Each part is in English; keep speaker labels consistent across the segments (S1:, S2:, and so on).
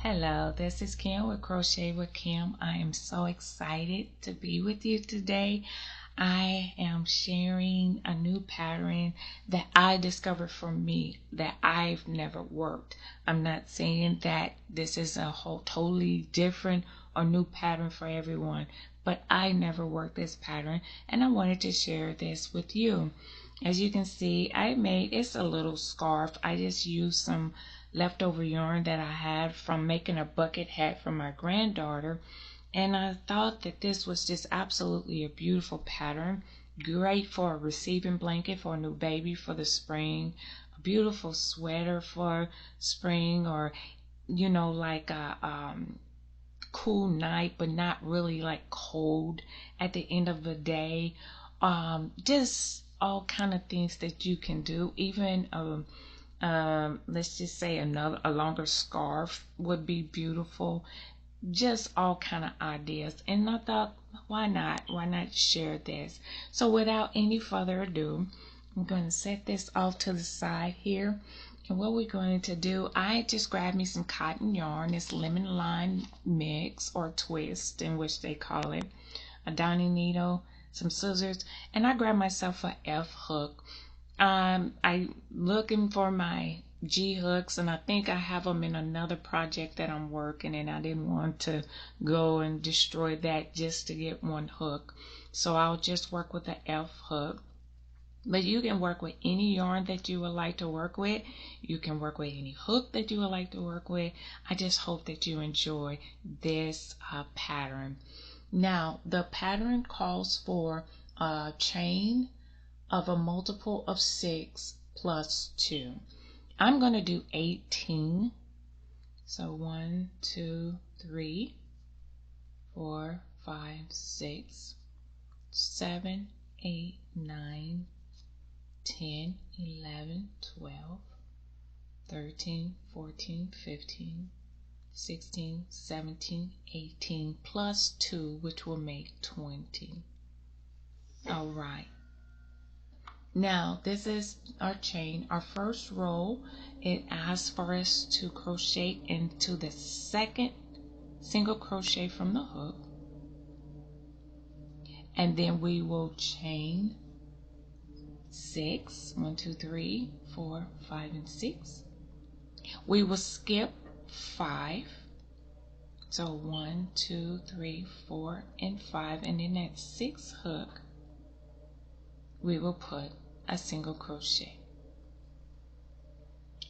S1: Hello, this is Kim with Crochet with Kim. I am so excited to be with you today. I am sharing a new pattern that I discovered for me that I've never worked. I'm not saying that this is a whole totally different or new pattern for everyone, but I never worked this pattern and I wanted to share this with you. As you can see, it's a little scarf. I just used some leftover yarn that I had from making a bucket hat for my granddaughter, and I thought that this was just absolutely a beautiful pattern, great for a receiving blanket for a new baby for the spring, a beautiful sweater for spring, or like a cool night but not really like cold at the end of the day. Just all kind of things that you can do. Even let's just say a longer scarf would be beautiful. Just all kind of ideas, and I thought, why not share this? So without any further ado, I'm going to set this off to the side here, and what we're going to do, I just grabbed me some cotton yarn. It's lemon lime mix or twist, in which they call it, a darning needle, some scissors, and I grabbed myself a F hook. I looking for my G hooks, and I think I have them in another project that I'm working, and I didn't want to go and destroy that just to get one hook, so I'll just work with the F hook. But you can work with any yarn that you would like to work with. You can work with any hook that you would like to work with. I just hope that you enjoy this pattern. Now, the pattern calls for a chain of a multiple of 6 plus 2. I'm going to do 18. So 1, 2, 3, 4, 5, 6, 7, 8, 9, 10, 11, 12, 13, 14, 15, 16, 17, 18 plus 2, which will make 20. All right. Now this is our chain. Our first row, it asks for us to crochet into the second single crochet from the hook, and then we will chain 6, 1, 2, 3, 4, 5, and 6. We will skip 5, so 1, 2, 3, 4, and 5, and in that 6th hook we will put a single crochet,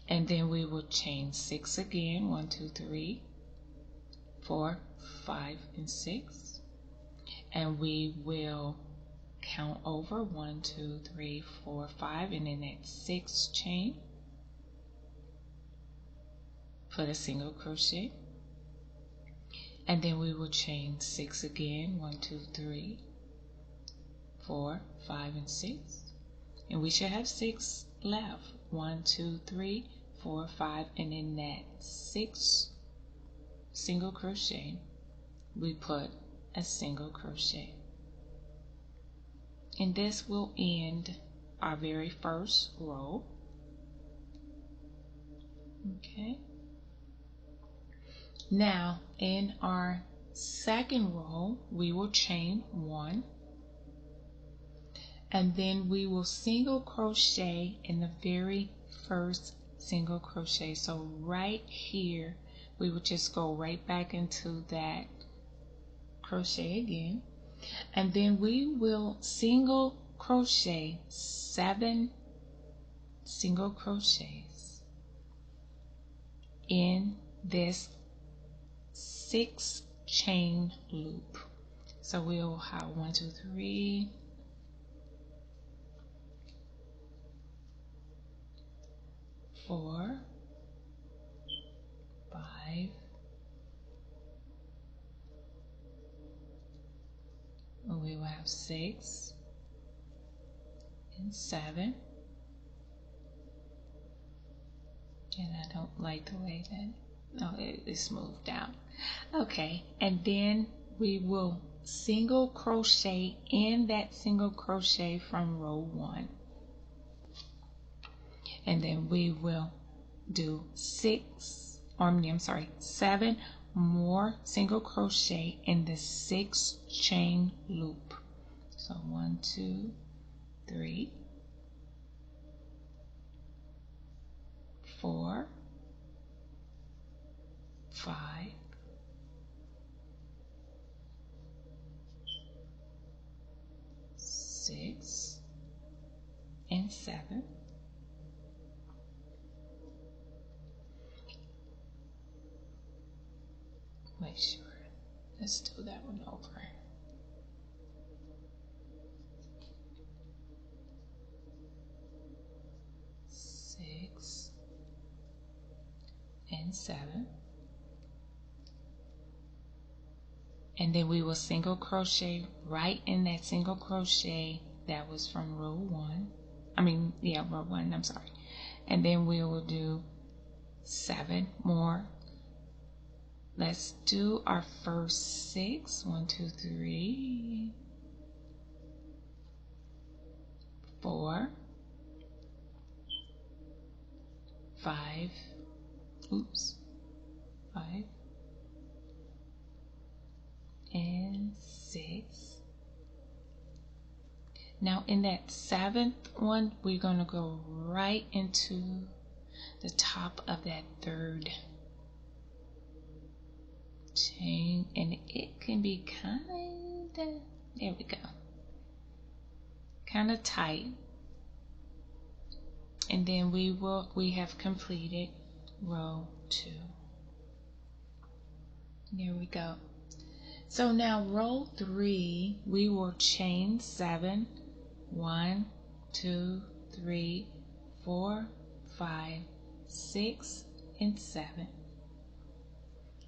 S1: and then we will chain 6 again, 1, 2, 3, 4, 5, and 6, and we will count over 1, 2, 3, 4, 5, and in that 6th chain put a single crochet, and then we will chain 6 again, 1, 2, 3, 4, 5, and 6, and we should have 6 left. 1, 2, 3, 4, 5, and in that 6th single crochet we put a single crochet, and this will end our very first row. Okay, now in our second row we will chain 1, and then we will single crochet in the very first single crochet. So right here we will just go right back into that crochet again, and then we will single crochet 7 single crochets in this 6 chain loop. So we'll have 1, 2, 3, 4, 5, we will have 6 and 7, and I don't like the way that it's moved out. Okay, and then we will single crochet in that single crochet from row 1, and then we will do 6 I'm sorry, 7 more single crochet in the 6 chain loop. So 1, 2, 3, 4, 5, 6, and 7. Make sure. Let's do that one over. 6 and 7. And then we will single crochet right in that single crochet that was from row 1. Row 1, I'm sorry. And then we will do 7 more. Let's do our first 6. 1, 2, 3, 4, 5, 5, and 6. Now in that 7th one, we're going to go right into the top of that 3rd chain, and it can be there we go, kind of tight. And then we have completed row 2. There we go. So now row 3, we will chain 7. 1, 2, 3, 4, 5, 6, and 7.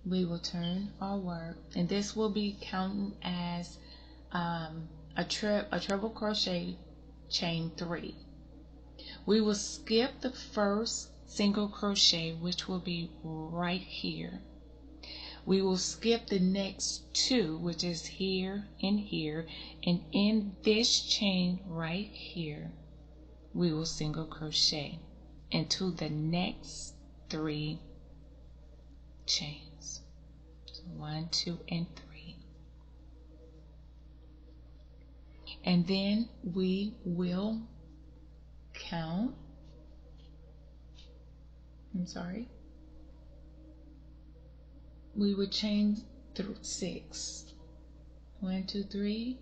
S1: We will turn our work, and this will be counting as a treble crochet chain 3. We will skip the first single crochet, which will be right here. We will skip the next 2, which is here and here, and in this chain right here, we will single crochet into the next 3 chains. So 1, 2, and 3. And then we will count, we would chain through 6. 1, 2, 3,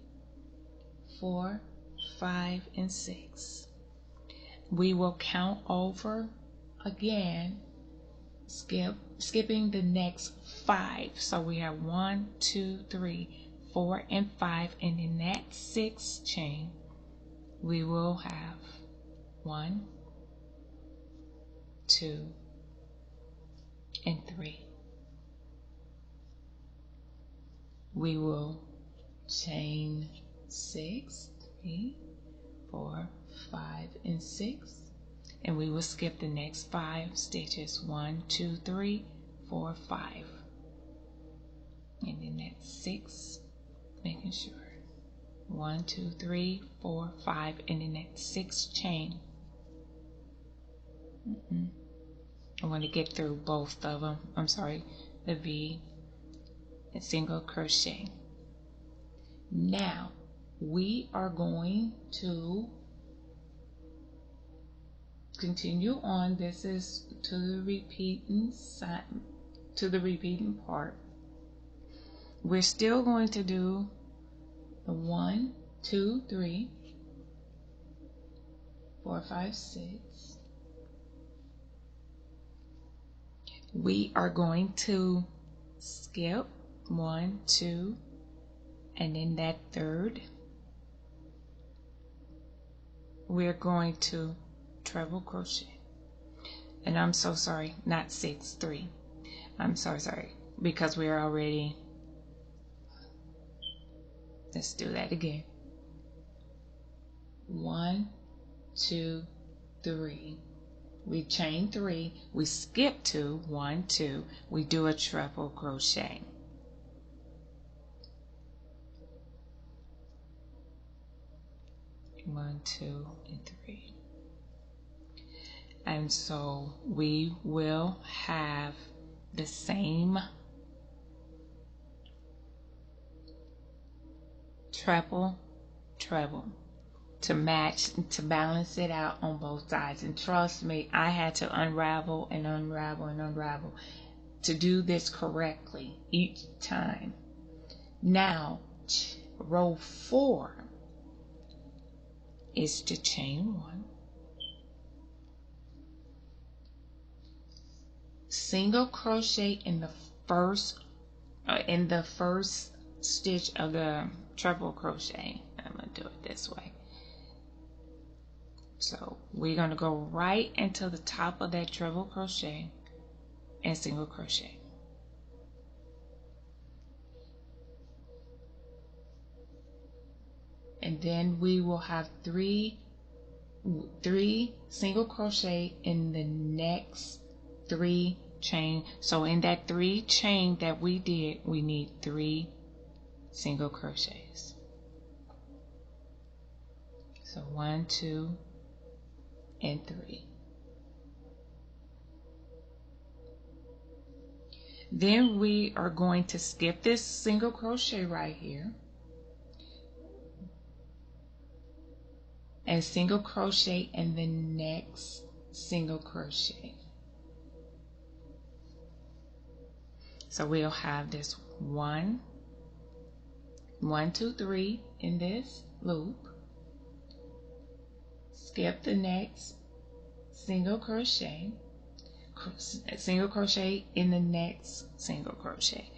S1: 4, 5, and 6. We will count over again, skipping the next 5. So we have 1, 2, 3, 4, and 5, and in that 6th chain, we will have 1, 2, and 3. We will chain 6, 3, 4, 5, and 6, and we will skip the next 5 stitches. 1, 2, 3, 4, 5, and then that's 6, making sure 1, 2, 3, 4, 5, and then that 6th chain. I want to get through both of them. The V and single crochet. Now we are going to continue on. This is to the repeating side, to the repeating part. We're still going to do the 1, 2, 3, 4, 5, 6. We are going to skip 1, 2, and in that 3rd, we're going to treble crochet. And I'm so sorry, not 6, 3. I'm so sorry, because we're already, let's do that again. 1, 2, 3. We chain 3, we skip 2, 1, 2, we do a treble crochet. One, 2, and 3. And so we will have the same treble to match, to balance it out on both sides. And trust me, I had to unravel and unravel and unravel to do this correctly each time. Now row 4 is to chain 1, single crochet in the first stitch of the treble crochet. I'm gonna do it this way. So we're gonna go right into the top of that treble crochet and single crochet. And then we will have three single crochet in the next 3 chain. So in that 3 chain that we did, we need 3 single crochets. So 1, 2, and 3. Then we are going to skip this single crochet right here and single crochet in the next single crochet. So we'll have this 1, 2, 3 in this loop, skip the next single crochet in the next single crochet.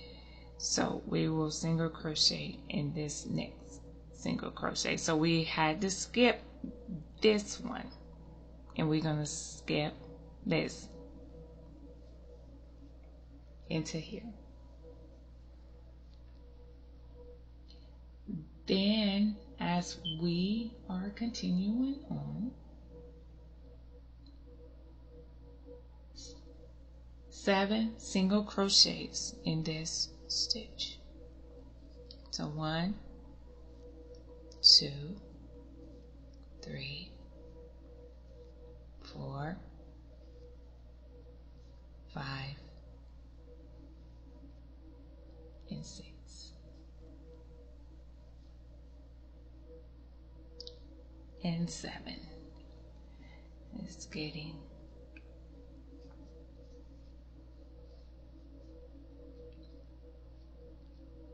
S1: So we will single crochet in this next single crochet. So we had to skip this one, and we're going to skip this into here. Then as we are continuing on, 7 single crochets in this stitch. So 1, 2, 3, 4, 5, and 6. And 7. It's getting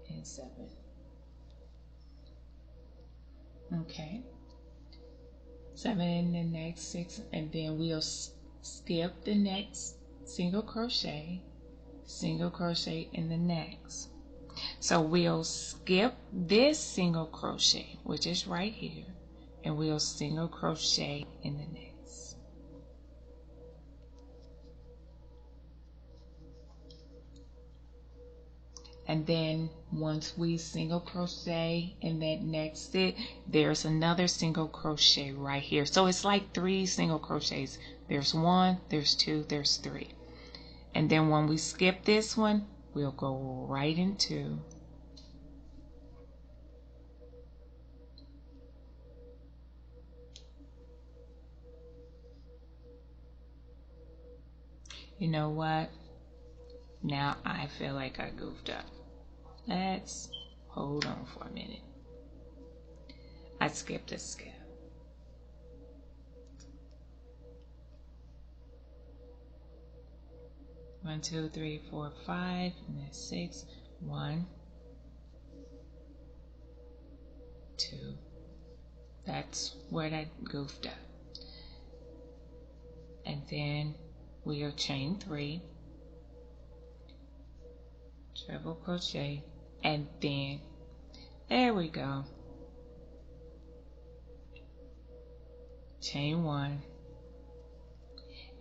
S1: and 7. Okay. 7 in the next 6, and then we'll skip the next single crochet in the next. So we'll skip this single crochet, which is right here, and we'll single crochet in the next. And then once we single crochet in that next stitch, there's another single crochet right here. So it's like 3 single crochets. There's 1, there's 2, there's 3. And then when we skip this one, we'll go right into you know what? Now I feel like I goofed up. Let's hold on for a minute. I skipped a step. 1, 2, 3, 4, 5, and then 6. 1, 2. That's where I goofed up. And then we'll chain 3, treble crochet, and then there we go. Chain 1,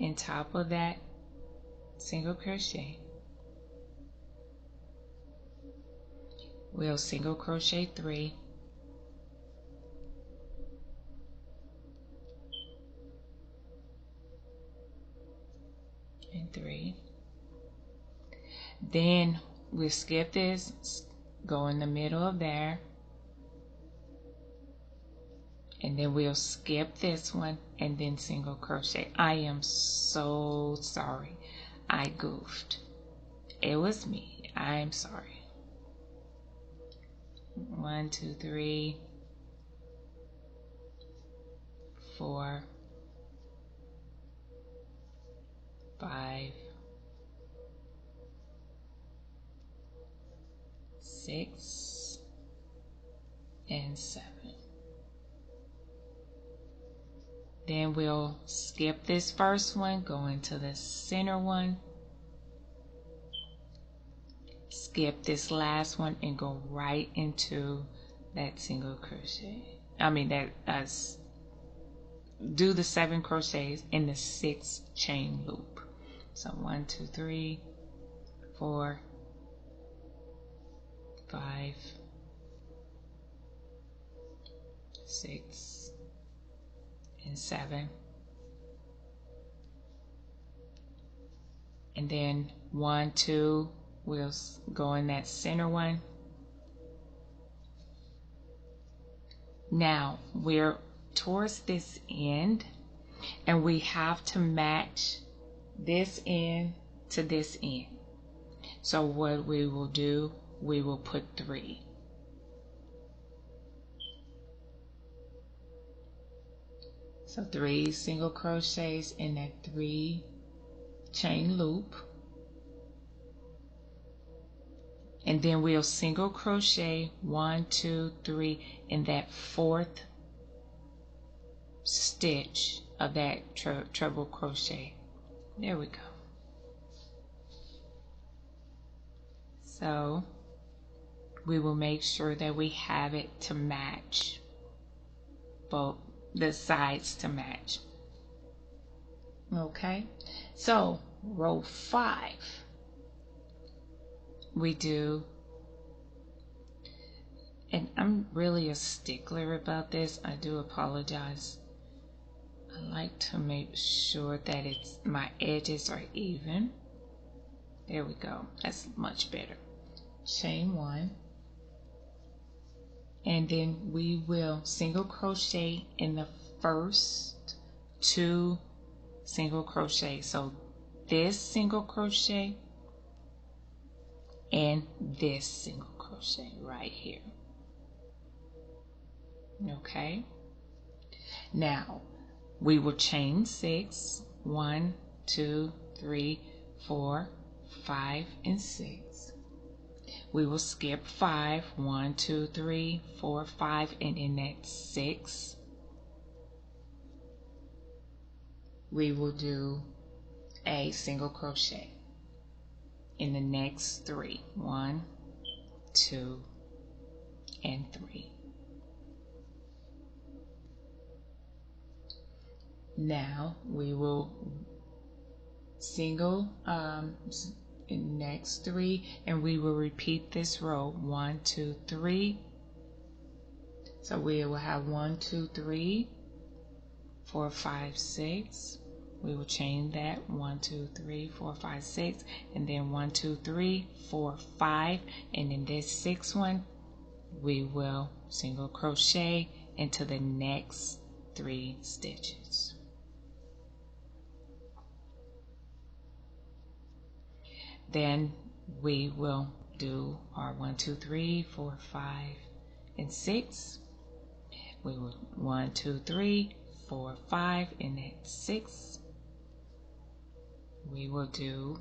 S1: and top of that single crochet, we'll single crochet 3, and 3. Then we'll skip this, go in the middle of there, and then we'll skip this one and then single crochet. I am so sorry, I goofed. It was me. I'm sorry. 1, 2, 3, 4, 5, 6, and 7. Then we'll skip this first one, go into the center one, skip this last one, and go right into that single crochet. Do the 7 crochets in the 6 chain loop. So 1, 2, 3, 4, 5, 6, and 7. And then 1, 2, we'll go in that center one. Now we're towards this end, and we have to match this end to this end. So what we will do, we will put 3. So 3 single crochets in that 3 chain loop, and then we'll single crochet 1, 2, 3 in that 4th stitch of that treble crochet. There we go. So we will make sure that we have it to match, both the sides to match. Okay, so row 5 we do, and I'm really a stickler about this, I do apologize. I like to make sure that my edges are even. There we go, that's much better. Chain 1, and then we will single crochet in the first 2 single crochet. So this single crochet and this single crochet right here. Okay, now we will chain 6, 1, 2, 3, 4, 5, and 6. We will skip 5, 1, 2, 3, 4, 5, and in that 6 we will do a single crochet in the next 3, 1, 2, and 3. Now we will single in the next 3, and we will repeat this row 1, 2, 3. So we will have 1, 2, 3, 4, 5, 6. We will chain that 1, 2, 3, 4, 5, 6, and then 1, 2, 3, 4, 5, and in this 6th one we will single crochet into the next 3 stitches. Then we will do our 1, 2, 3, 4, 5, and 6. We will 1, 2, 3, 4, 5, and at 6 we will do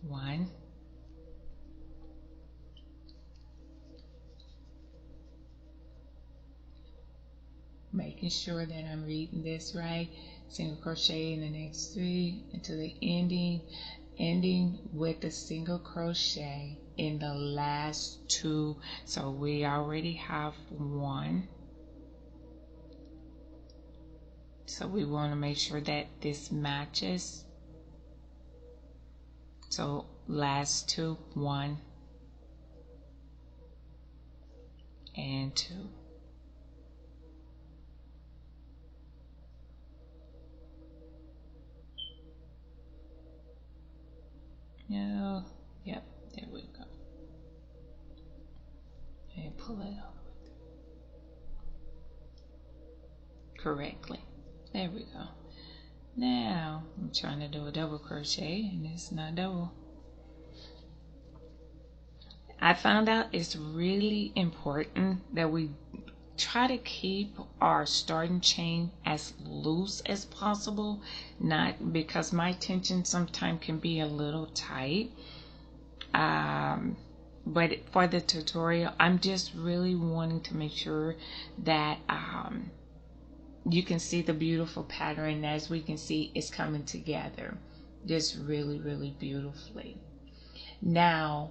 S1: 1, making sure that I'm reading this right, single crochet in the next 3 until the ending with a single crochet in the last 2. So we already have 1. So we want to make sure that this matches. So last 2, 1 and 2. No, yep, there we go. And pull it all the way through correctly. There we go. Now I'm trying to do a double crochet and it's not double. I found out it's really important that we try to keep our starting chain as loose as possible, not because my tension sometimes can be a little tight. But for the tutorial, I'm just really wanting to make sure that you can see the beautiful pattern. As we can see, it's coming together just really, really beautifully. Now,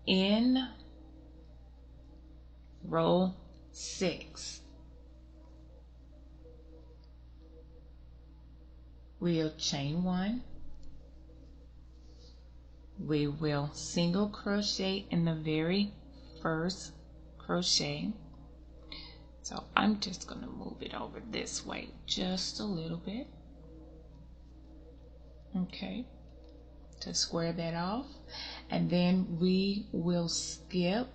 S1: in row 6, we'll chain 1. We will single crochet in the very first crochet. So I'm just going to move it over this way just a little bit. Okay, to square that off. And then we will skip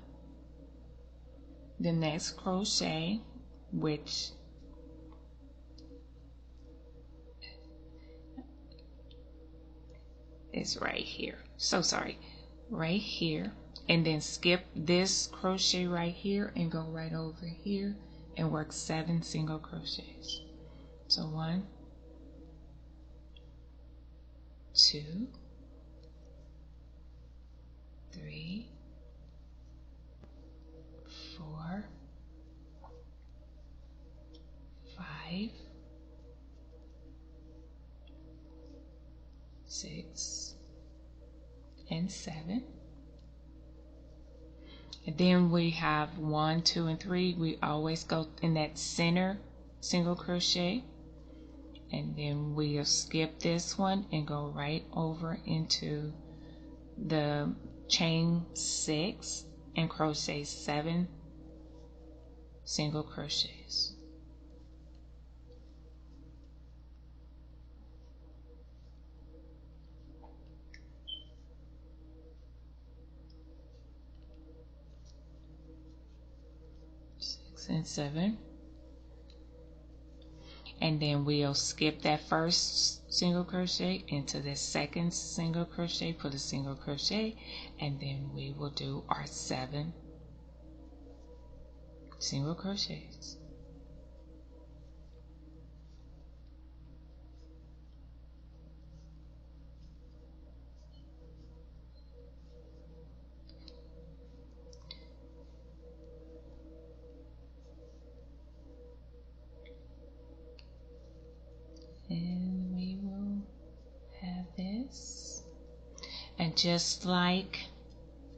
S1: the next crochet, which is right here. So sorry, right here. And then skip this crochet right here and go right over here and work 7 single crochets. So 1, 2, 3, 4, 5, 6, and 7. And then we have 1, 2, and 3. We always go in that center single crochet, and then we'll skip this one and go right over into the chain 6 and crochet 7 single crochets. And 7, and then we'll skip that first single crochet into the second single crochet, put a single crochet, and then we will do our 7 single crochets. And we will have this, and just like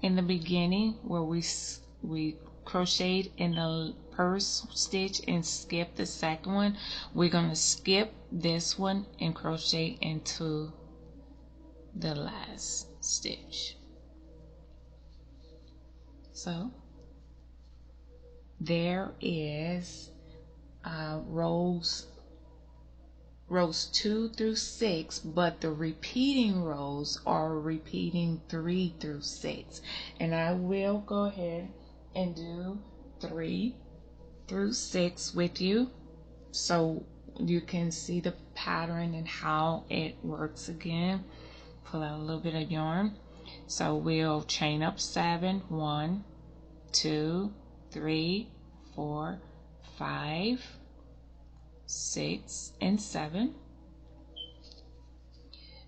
S1: in the beginning where we crocheted in the first stitch and skip the second one, we're going to skip this one and crochet into the last stitch. So there is rows 2 through 6, but the repeating rows are repeating 3 through 6, and I will go ahead and do 3 through 6 with you so you can see the pattern and how it works again. Pull out a little bit of yarn. So we'll chain up 7, 1, 2, 3, 4, 5, 6, and 7.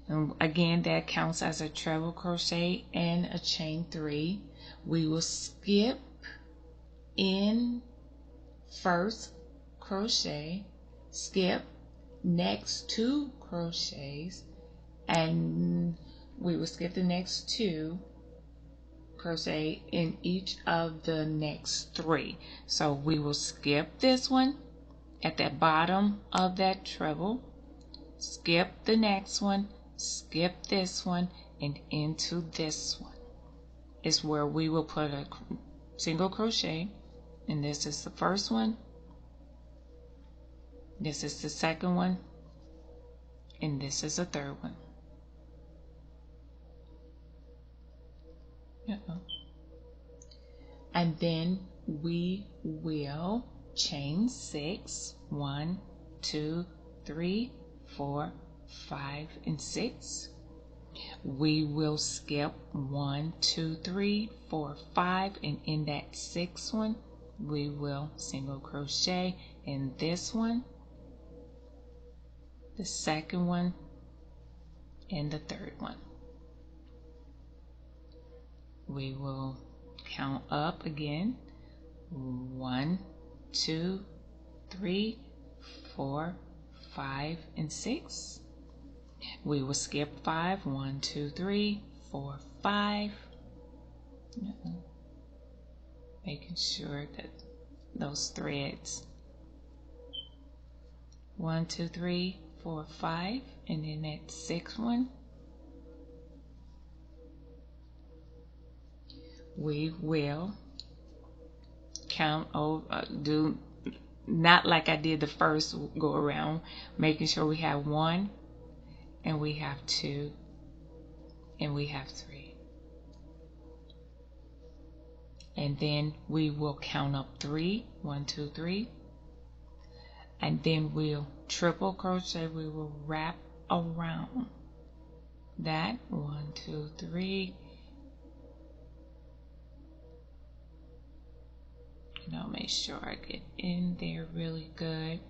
S1: And again, that counts as a treble crochet and a chain 3. We will skip in first crochet, skip next 2 crochets, and we will skip the next 2 crochet in each of the next 3. So we will skip this one at the bottom of that treble, skip the next one, skip this one, and into this one is where we will put a single crochet, and this is the first one, this is the second one, and this is the third one. And then we will chain 6, 1, 2, 3, 4, 5, and 6. We will skip 1, 2, 3, 4, 5, and in that 6th one we will single crochet in this one, the 2nd one, and the 3rd one. We will count up again. 1, 2, 3, 4, 5, and 6. We will skip 5. 1, 2, 3, 4, 5. Making sure that those threads. 1, 2, 3, 4, 5, and then that 6th one, we will count over, do not like I did the first go around, making sure we have 1, and we have 2, and we have 3. And then we will count up 3. 1, 2, 3. And then we'll triple crochet. We will wrap around that. 1, 2, 3. And I'll make sure I get in there really good.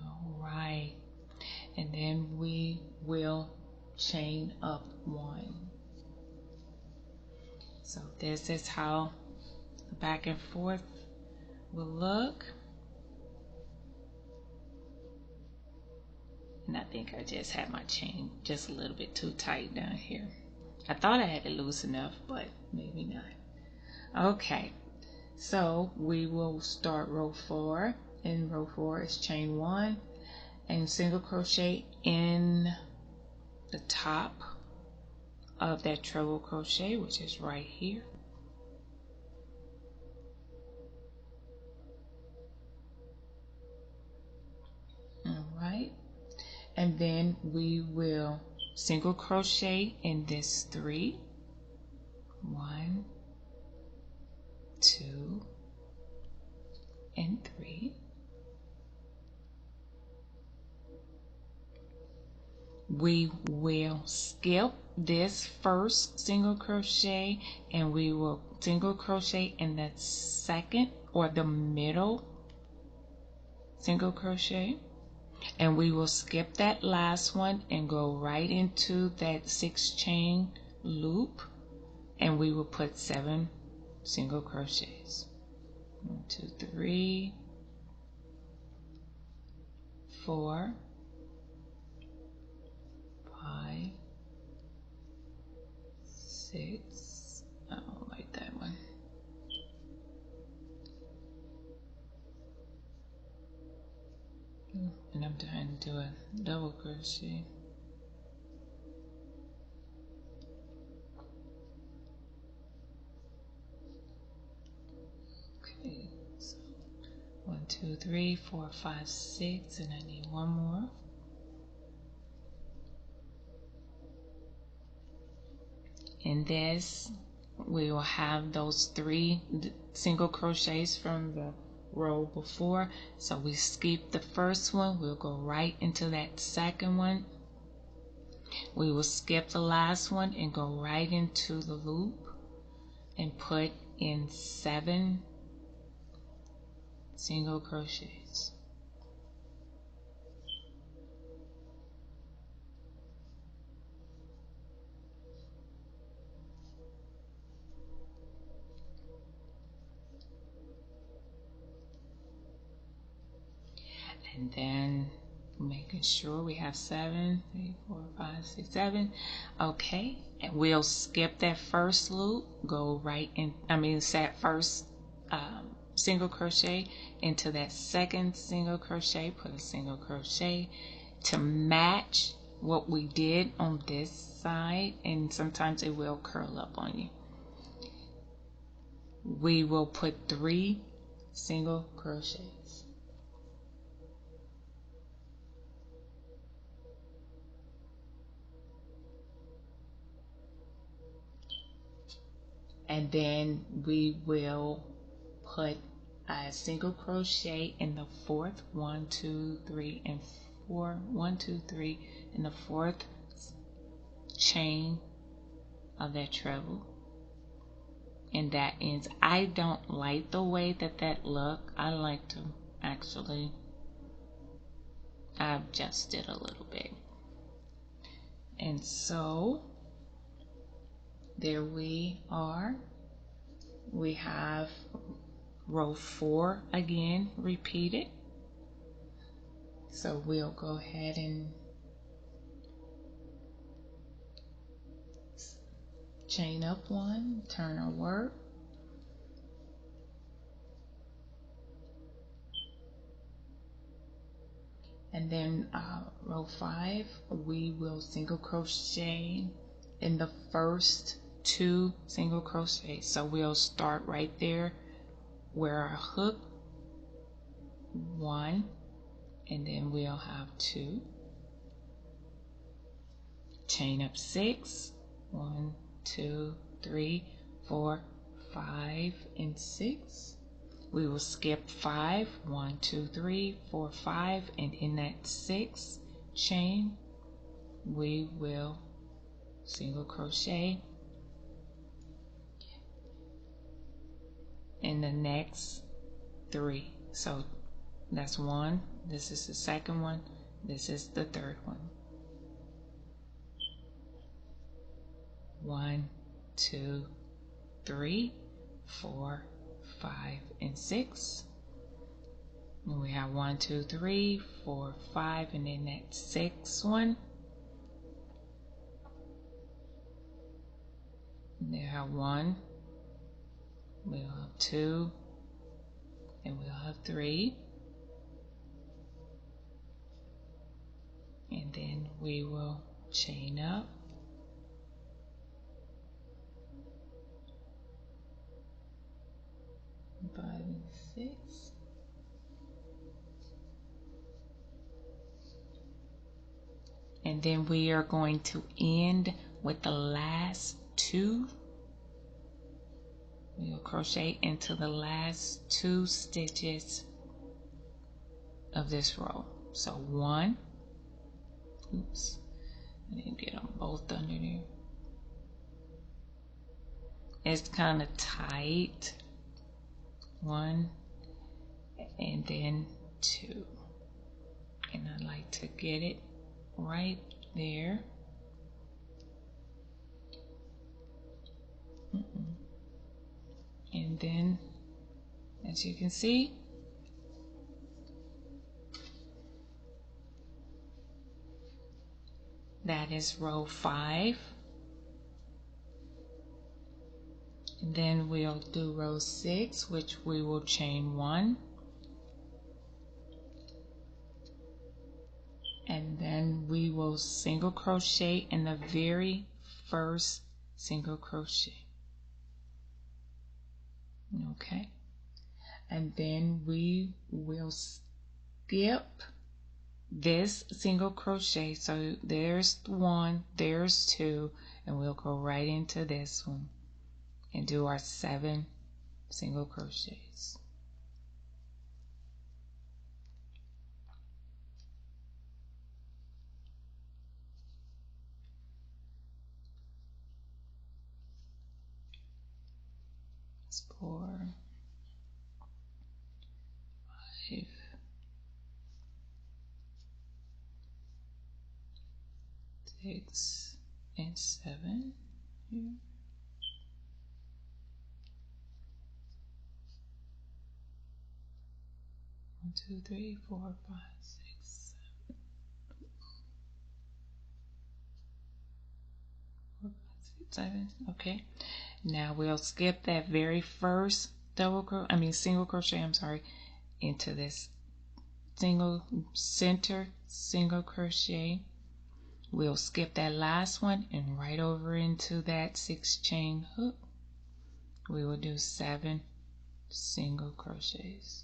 S1: All right. And then we will chain up 1. So this is how the back and forth will look. And I think I just had my chain just a little bit too tight down here. I thought I had it loose enough, but maybe not. Okay, so we will start row 4. In row 4 is chain 1 and single crochet in the top of that treble crochet, which is right here. All right, and then we will single crochet in this 3. 1, 2, and 3. We will skip this first single crochet and we will single crochet in the 2nd or the middle single crochet, and we will skip that last one and go right into that 6 chain loop, and we will put 7 single crochets. 1, 2, 3, 4, 5, 6. I don't like that one. And I'm trying to do a double crochet. Okay, so 1, 2, 3, 4, 5, 6, and I need one more. In this, we will have those 3 single crochets from the row before. So we skip the first one, we'll go right into that 2nd one. We will skip the last one and go right into the loop and put in 7 single crochets. And then making sure we have 7, 3, 4, 5, 6, 7. Okay, and we'll skip that first loop, go right in, that first single crochet into that 2nd single crochet, put a single crochet to match what we did on this side, and sometimes it will curl up on you. We will put 3 single crochets. And then we will put a single crochet in the fourth, 1, 2, 3, and 4, 1, 2, 3, in the fourth chain of that treble, and that ends. I don't like the way that look. I like to actually adjust it a little bit. And so there we are. We have row 4 again repeated. So we'll go ahead and chain up 1, turn our work, and then row 5 we will single crochet in the first 2 single crochets. So we'll start right there where our hook, 1, and then we'll have 2, chain up 6, 1, 2, 3, 4, 5, and 6. We will skip 5, 1, 2, 3, 4, 5, and in that 6th chain we will single crochet in the next 3. So that's 1, this is the second one, this is the third one. 1, 2, 3, 4, 5, and 6. And we have 1, 2, 3, 4, 5, and then that 6th one. And there have 1, we'll have 2, and we'll have 3. And then we will chain up. Five and 6. And then we are going to end with the last 2. We'll crochet into the last 2 stitches of this row. So 1, oops, I didn't get them both under there. It's kind of tight. 1, and then 2, and I like to get it right there. And then, as you can see, that is row 5. And then we'll do row 6, which we will chain 1. And then we will single crochet in the very first single crochet. Okay. And then we will skip this single crochet. So there's 1, there's 2, and we'll go right into this one and do our 7 single crochets. That's 4, 5, 6, and 7 here. 1, 2, 3, 4, 5, 6, 7. 4, 5, 6, 7. Okay. Now we'll skip that very first single crochet, into this center single crochet. We'll skip that last one and right over into that 6 chain hook. We will do 7 single crochets.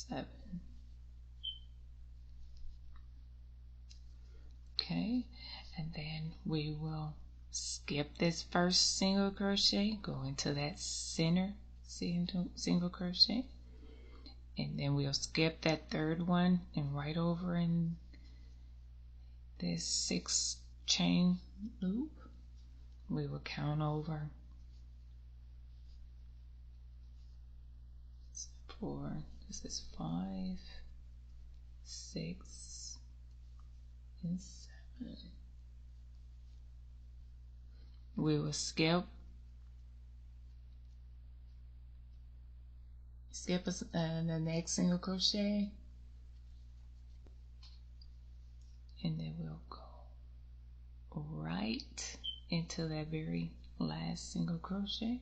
S1: 7. Okay, and then we will skip this first single crochet, go into that center single crochet, and then we'll skip that third one and right over in this 6 chain loop. We will count over 4, this is 5, 6, and 7. We will skip the next single crochet, and then we'll go right into that very last single crochet,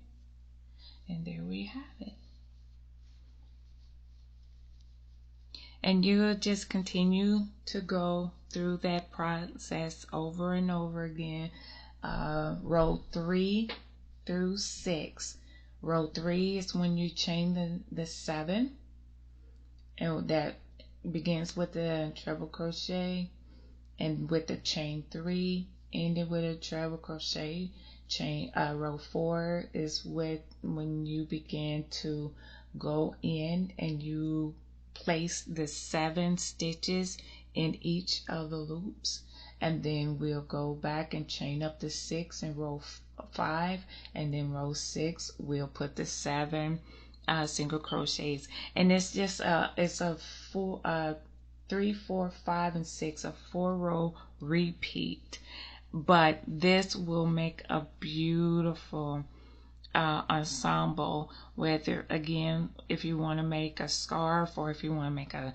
S1: and there we have it. And you'll just continue to go through that process over and over again. Row 3 through 6. Row 3 is when you chain the 7, and that begins with the treble crochet, and with the chain 3 ended with a treble crochet. Row 4 is when you begin to go in and you place the 7 stitches in each of the loops, and then we'll go back and chain up the 6 in row 5, and then row 6 we'll put the 7 single crochets, and it's just it's a full 3, 4, 5, and 6, a 4-row repeat. But this will make a beautiful ensemble, whether again if you want to make a scarf, or if you want to make a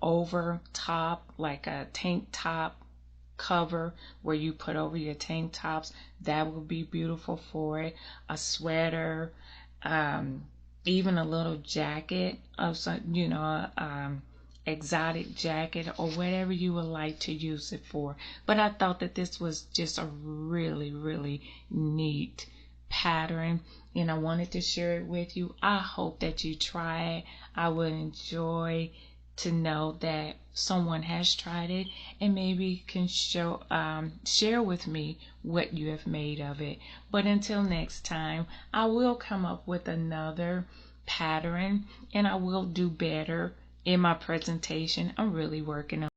S1: over top, like a tank top cover where you put over your tank tops, that will be beautiful for it. A sweater, even a little jacket of some, exotic jacket, or whatever you would like to use it for. But I thought that this was just a really, really neat pattern, and I wanted to share it with you. I hope that you try it. I would enjoy to know that someone has tried it and maybe can share with me what you have made of it. But until next time, I will come up with another pattern, and I will do better in my presentation. I'm really working on